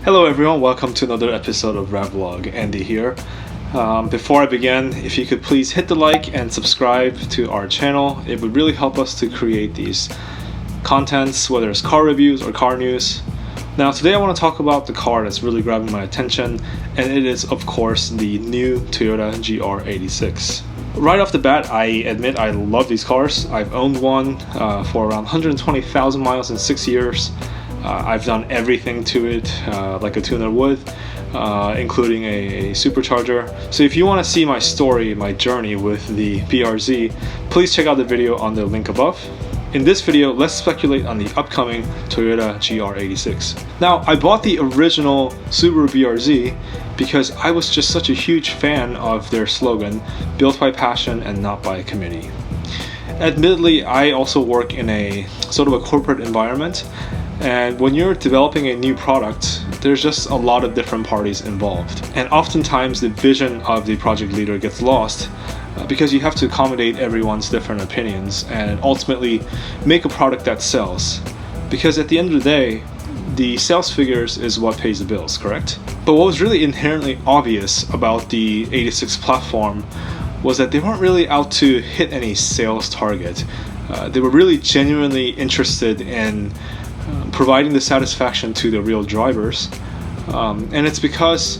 Hello everyone, welcome to another episode of REVlogue. Andy here. Before I begin, if you could please hit the like and subscribe to our channel. It would really help us to create these contents, whether it's car reviews or car news. Now today I want to talk about the car that's really grabbing my attention, and it is of course the new Toyota GR86. Right off the bat, I admit I love these cars. I've owned one for around 120,000 miles in 6 years. I've done everything to it like a tuner would, including a supercharger. So if you want to see my story, my journey with the BRZ, please check out the video on the link above. In this video, let's speculate on the upcoming Toyota GR86. Now, I bought the original Subaru BRZ because I was just such a huge fan of their slogan, built by passion and not by committee. Admittedly, I also work in a sort of a corporate environment, and when you're developing a new product, there's just a lot of different parties involved. And oftentimes the vision of the project leader gets lost because you have to accommodate everyone's different opinions and ultimately make a product that sells. Because at the end of the day, the sales figures is what pays the bills, correct? But what was really inherently obvious about the 86 platform was that they weren't really out to hit any sales target. They were really genuinely interested in providing the satisfaction to the real drivers, and it's because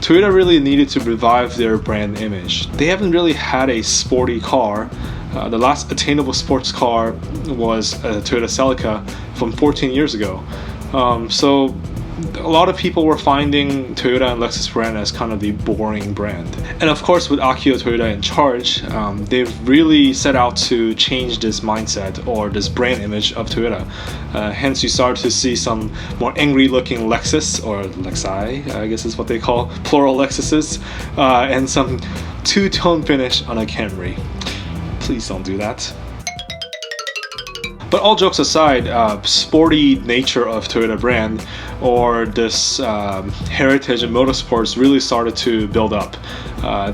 Toyota really needed to revive their brand image. They haven't really had a sporty car. The last attainable sports car was a Toyota Celica from 14 years ago. So a lot of people were finding Toyota and Lexus brand as kind of the boring brand. And of course, with Akio Toyoda in charge, they've really set out to change this mindset or this brand image of Toyota. Hence, you start to see some more angry looking Lexus, or Lexi, I guess is what they call plural Lexuses, and some two-tone finish on a Camry. Please don't do that. But all jokes aside, sporty nature of Toyota brand, or this heritage in motorsports, really started to build up.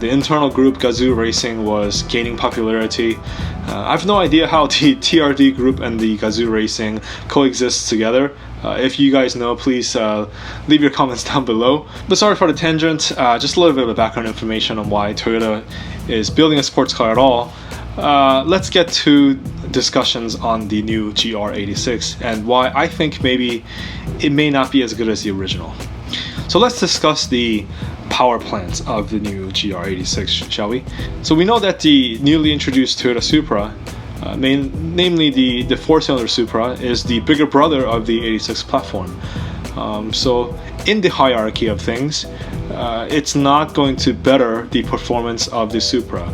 The internal group Gazoo Racing was gaining popularity. I have no idea how the TRD group and the Gazoo Racing coexist together. If you guys know, please leave your comments down below. But sorry for the tangent, just a little bit of background information on why Toyota is building a sports car at all. Let's get to discussions on the new GR86 and why I think maybe it may not be as good as the original. So let's discuss the power plants of the new GR86, shall we? So we know that the newly introduced Toyota Supra, namely the 4-cylinder Supra, is the bigger brother of the 86 platform. So in the hierarchy of things, it's not going to better the performance of the Supra,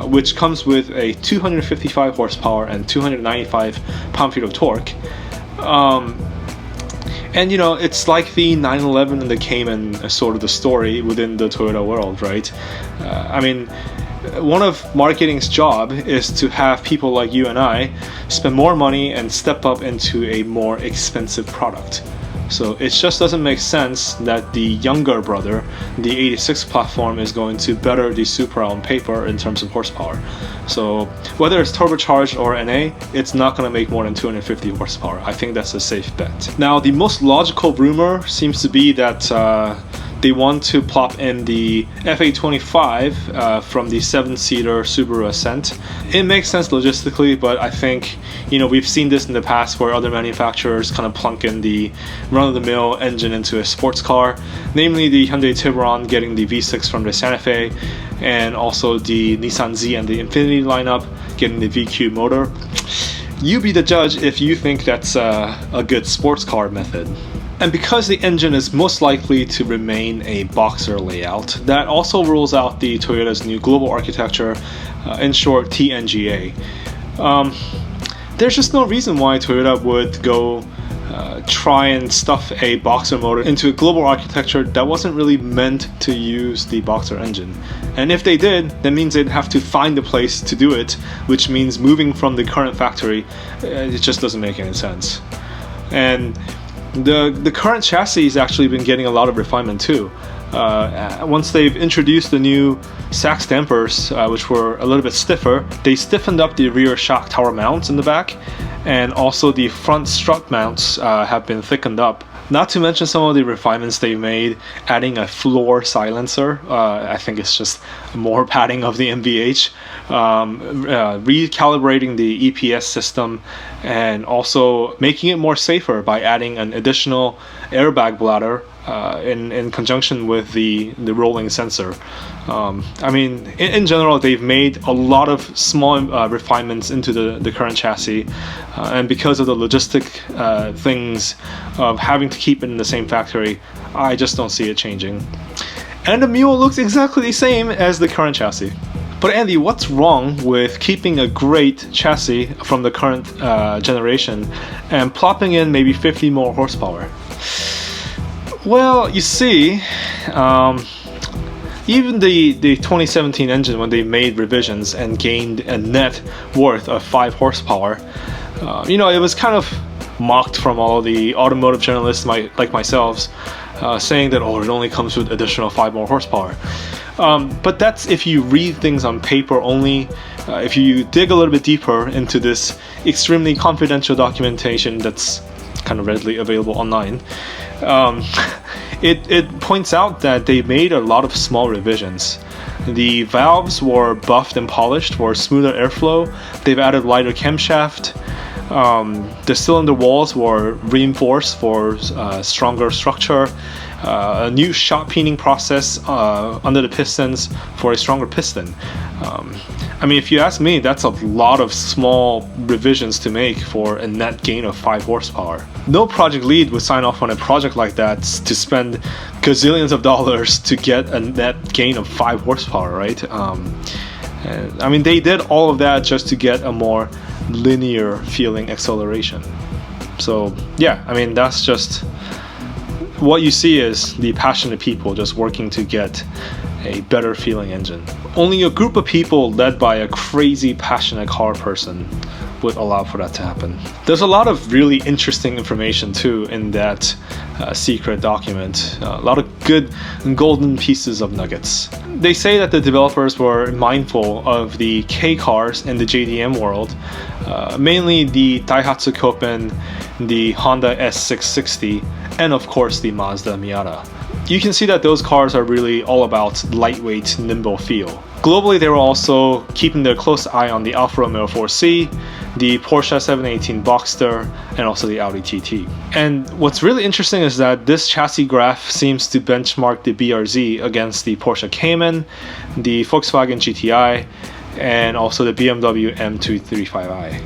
which comes with a 255 horsepower and 295 pound-feet of torque. And you know, it's like the 911 and the Cayman sort of the story within the Toyota world, right? I mean, one of marketing's job is to have people like you and I spend more money and step up into a more expensive product. So it just doesn't make sense that the younger brother, the 86 platform, is going to better the Supra on paper in terms of horsepower. So whether it's turbocharged or NA, it's not going to make more than 250 horsepower. I think that's a safe bet. Now, the most logical rumor seems to be that they want to plop in the FA25 from the 7-seater Subaru Ascent. It makes sense logistically, but I think, you know, we've seen this in the past where other manufacturers kind of plunk in the run-of-the-mill engine into a sports car, namely the Hyundai Tiburon getting the V6 from the Santa Fe, and also the Nissan Z and the Infiniti lineup getting the VQ motor. You be the judge if you think that's a good sports car method. And because the engine is most likely to remain a boxer layout, that also rules out the Toyota's new global architecture, in short TNGA. There's just no reason why Toyota would go try and stuff a boxer motor into a global architecture that wasn't really meant to use the boxer engine. And if they did, that means they'd have to find a place to do it, which means moving from the current factory. It just doesn't make any sense. And the current chassis has actually been getting a lot of refinement too. Once they've introduced the new sax dampers, which were a little bit stiffer, they stiffened up the rear shock tower mounts in the back, and also the front strut mounts have been thickened up. Not to mention some of the refinements they made, adding a floor silencer. I think it's just more padding of the MVH, recalibrating the EPS system, and also making it more safer by adding an additional airbag bladder in conjunction with the rolling sensor. I mean, in general, they've made a lot of small refinements into the current chassis, and because of the logistic things of having to keep it in the same factory, I just don't see it changing. And the Mule looks exactly the same as the current chassis. But Andy, what's wrong with keeping a great chassis from the current generation and plopping in maybe 50 more horsepower? Well, you see, even the 2017 engine, when they made revisions and gained a net worth of 5 horsepower, it was kind of mocked from all the automotive journalists like myself, saying that, oh, it only comes with additional 5 more horsepower. But that's if you read things on paper only. If you dig a little bit deeper into this extremely confidential documentation that's kind of readily available online, it points out that they made a lot of small revisions. The valves were buffed and polished for smoother airflow. They've added lighter camshaft. The cylinder walls were reinforced for stronger structure. A new shot peening process under the pistons for a stronger piston. I mean, if you ask me, that's a lot of small revisions to make for a net gain of 5 horsepower. No project lead would sign off on a project like that to spend gazillions of dollars to get a net gain of 5 horsepower, right? And, I mean, they did all of that just to get a more linear feeling acceleration. So yeah, I mean, that's just what you see is the passionate people just working to get a better feeling engine. Only a group of people led by a crazy passionate car person would allow for that to happen. There's a lot of really interesting information too in that secret document. A lot of good and golden pieces of nuggets. They say that the developers were mindful of the K cars in the JDM world, mainly the Daihatsu Koppen, the Honda S660, and of course the Mazda Miata. You can see that those cars are really all about lightweight, nimble feel. Globally, they were also keeping their close eye on the Alfa Romeo 4C, the Porsche 718 Boxster, and also the Audi TT. And what's really interesting is that this chassis graph seems to benchmark the BRZ against the Porsche Cayman, the Volkswagen GTI, and also the BMW M235i.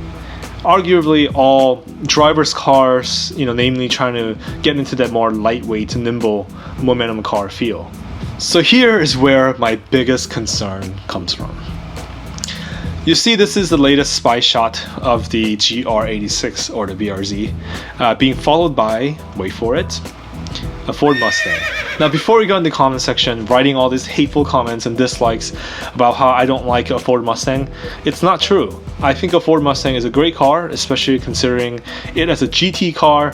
Arguably all drivers' cars, namely trying to get into that more lightweight, nimble momentum car feel. So here is where my biggest concern comes from. You see, this is the latest spy shot of the GR86 or the BRZ, being followed by, wait for it, a Ford Mustang. Now, before we go in the comment section writing all these hateful comments and dislikes about how I don't like a Ford Mustang, it's not true. I think a Ford Mustang is a great car, especially considering it as a GT car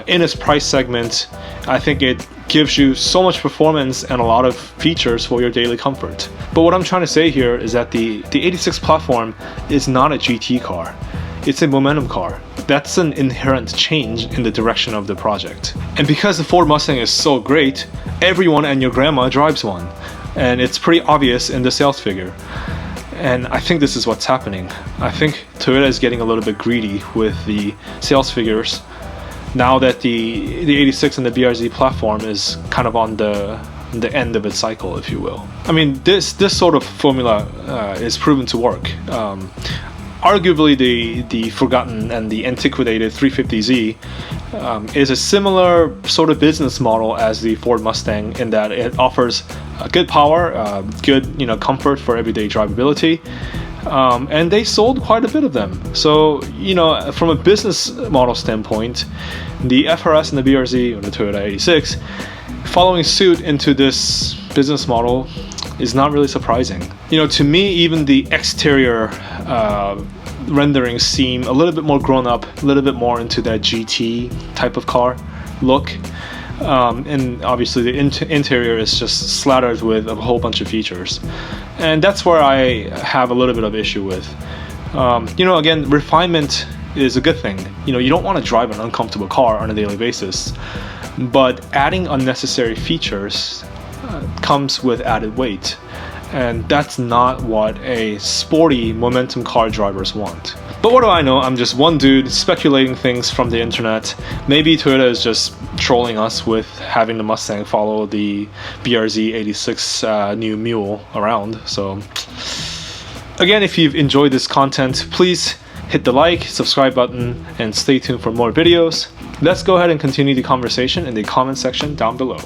in its price segment. I think it gives you so much performance and a lot of features for your daily comfort. But what I'm trying to say here is that the 86 platform is not a GT car. It's a momentum car. That's an inherent change in the direction of the project. And because the Ford Mustang is so great, everyone and your grandma drives one. And it's pretty obvious in the sales figure. And I think this is what's happening. I think Toyota is getting a little bit greedy with the sales figures now that the 86 and the BRZ platform is kind of on the end of its cycle, if you will. I mean, this sort of formula is proven to work. Arguably, the forgotten and the antiquated 350Z is a similar sort of business model as the Ford Mustang in that it offers good power, good comfort for everyday drivability, and they sold quite a bit of them. So from a business model standpoint, the FRS and the BRZ, or the Toyota 86, following suit into this business model is not really surprising. To me, even the exterior renderings seem a little bit more grown up, a little bit more into that GT type of car look. And obviously the interior is just slattered with a whole bunch of features. And that's where I have a little bit of issue with. Again, refinement is a good thing. You don't want to drive an uncomfortable car on a daily basis. but adding unnecessary features comes with added weight, and that's not what a sporty momentum car drivers want. But what do I know? I'm just one dude speculating things from the internet. Maybe Toyota is just trolling us with having the Mustang follow the BRZ86 new mule around. So again, if you've enjoyed this content, please hit the like, subscribe button, and stay tuned for more videos. Let's go ahead and continue the conversation in the comment section down below.